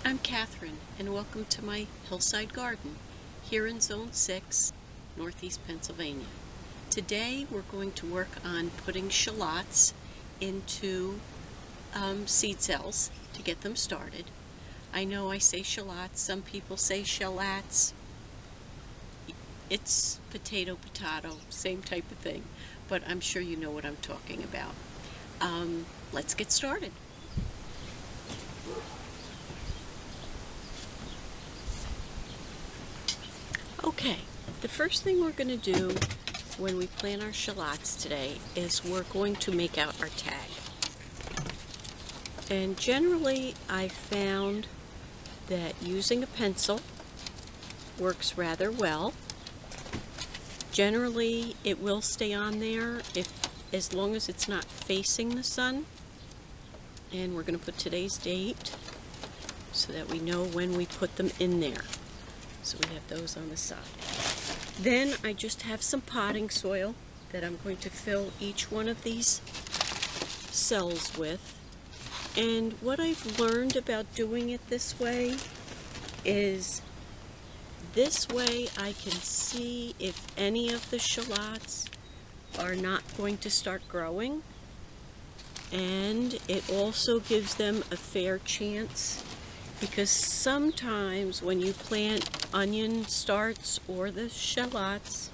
I'm Catherine, and welcome to my hillside garden here in Zone 6, Northeast Pennsylvania. Today we're going to work on putting shallots into seed cells to get them started. I know I say shallots, some people say shallots. It's potato, same type of thing, but I'm sure you know what I'm talking about. Let's get started. Okay, the first thing we're going to do when we plant our shallots today is we're going to make out our tag. And generally I found that using a pencil works rather well. Generally it will stay on there as long as it's not facing the sun. And we're going to put today's date so that we know when we put them in there. So we have those on the side. Then I just have some potting soil that I'm going to fill each one of these cells with. And what I've learned about doing it this way is this way I can see if any of the shallots are not going to start growing. And it also gives them a fair chance, because sometimes when you plant onion starts or the shallots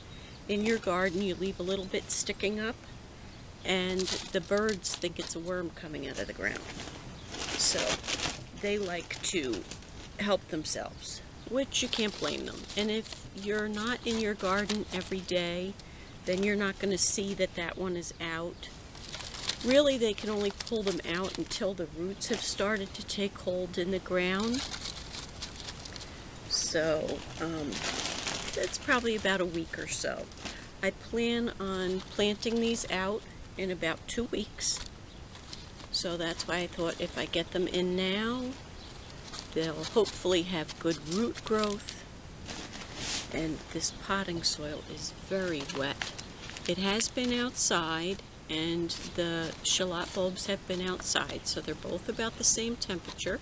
in your garden, you leave a little bit sticking up and the birds think it's a worm coming out of the ground. So they like to help themselves, which you can't blame them. And if you're not in your garden every day, then you're not going to see that that one is out. Really, they can only pull them out until the roots have started to take hold in the ground. So that's probably about a week or so. I plan on planting these out in about 2 weeks. So that's why I thought if I get them in now, they'll hopefully have good root growth. And this potting soil is very wet. It has been outside, and the shallot bulbs have been outside, so they're both about the same temperature.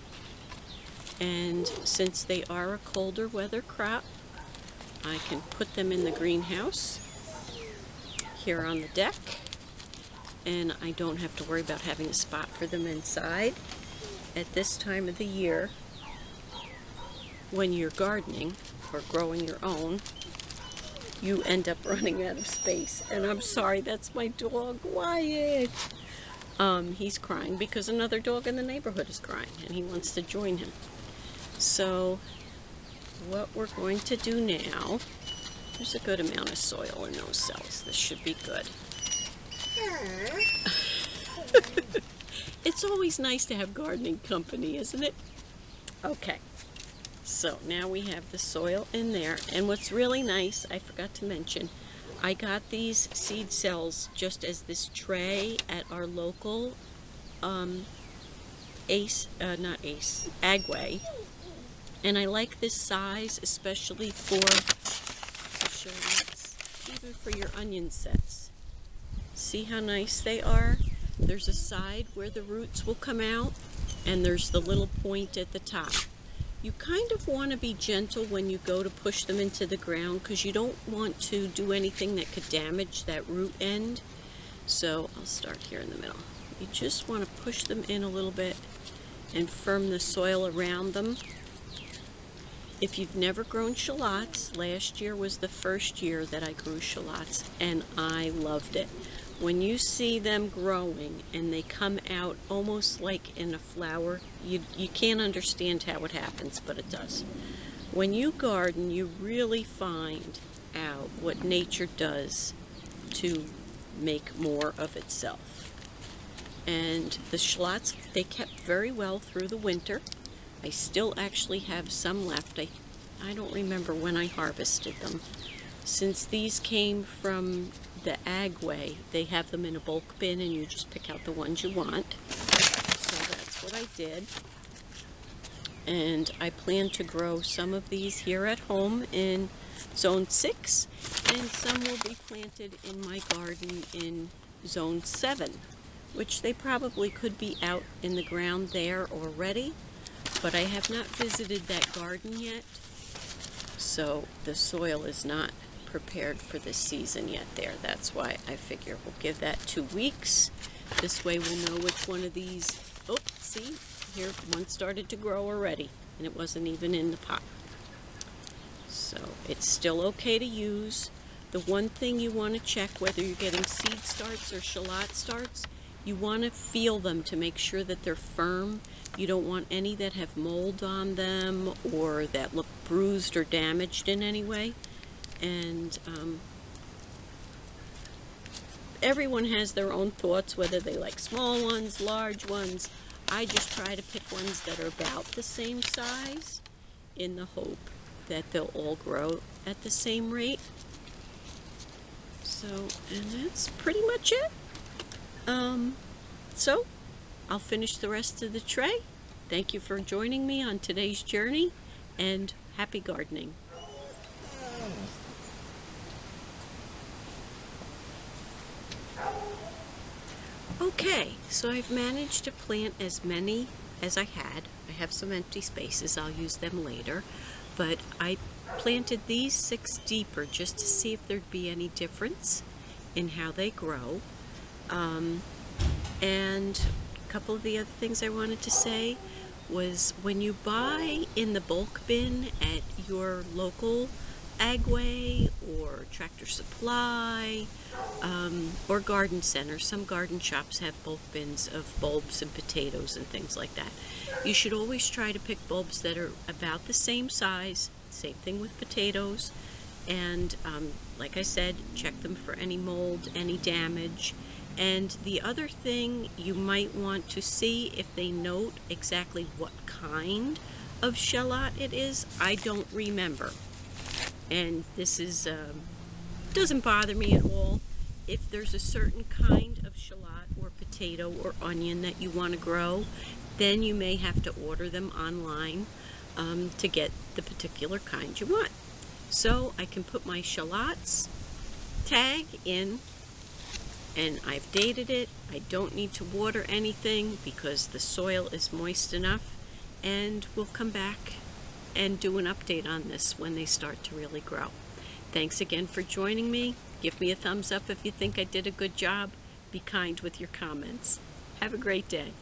And since they are a colder weather crop, I can put them in the greenhouse here on the deck, and I don't have to worry about having a spot for them inside. At this time of the year, when you're gardening or growing your own, you end up running out of space. And I'm sorry, that's my dog, Wyatt. He's crying because another dog in the neighborhood is crying and he wants to join him. So what we're going to do now, there's a good amount of soil in those cells. This should be good. It's always nice to have gardening company, isn't it? Okay. So now we have the soil in there, and what's really nice, I forgot to mention, I got these seed cells just as this tray at our local Agway, and I like this size especially for shallots, even for your onion sets. See how nice they are? There's a side where the roots will come out, and there's the little point at the top. You kind of want to be gentle when you go to push them into the ground, because you don't want to do anything that could damage that root end. So I'll start here in the middle. You just want to push them in a little bit and firm the soil around them. If you've never grown shallots, last year was the first year that I grew shallots, and I loved it. When you see them growing and they come out almost like in a flower, you can't understand how it happens, but it does. When you garden, you really find out what nature does to make more of itself. And the shallots, they kept very well through the winter. I still actually have some left. I don't remember when I harvested them. Since these came from the Agway, they have them in a bulk bin and you just pick out the ones you want. So that's what I did. And I plan to grow some of these here at home in Zone 6, and some will be planted in my garden in Zone 7, which they probably could be out in the ground there already. but I have not visited that garden yet, so the soil is not prepared for this season yet there. That's why I figure we'll give that 2 weeks. This way we'll know which one of these. Oh, see, here one started to grow already, and it wasn't even in the pot. So it's still okay to use. The one thing you want to check, whether you're getting seed starts or shallot starts, you want to feel them to make sure that they're firm. You don't want any that have mold on them or that look bruised or damaged in any way. And everyone has their own thoughts, whether they like small ones, large ones. I just try to pick ones that are about the same size in the hope that they'll all grow at the same rate. So, and that's pretty much it. So I'll finish the rest of the tray. Thank you for joining me on today's journey, and happy gardening. Okay, so I've managed to plant as many as I had. I have some empty spaces, I'll use them later, but I planted these 6 deeper just to see if there'd be any difference in how they grow. And a couple of the other things I wanted to say was, when you buy in the bulk bin at your local Agway or Tractor Supply or garden center, some garden shops have bulk bins of bulbs and potatoes and things like that. You should always try to pick bulbs that are about the same size. Same thing with potatoes. And like I said, check them for any mold, any damage. And the other thing you might want to see if they note exactly what kind of shallot it is. I don't remember. And this is doesn't bother me at all. If there's a certain kind of shallot or potato or onion that you want to grow, then you may have to order them online to get the particular kind you want. So I can put my shallots tag in, and I've dated it. I don't need to water anything because the soil is moist enough, and we'll come back and do an update on this when they start to really grow. Thanks again for joining me. Give me a thumbs up if you think I did a good job. Be kind with your comments. Have a great day.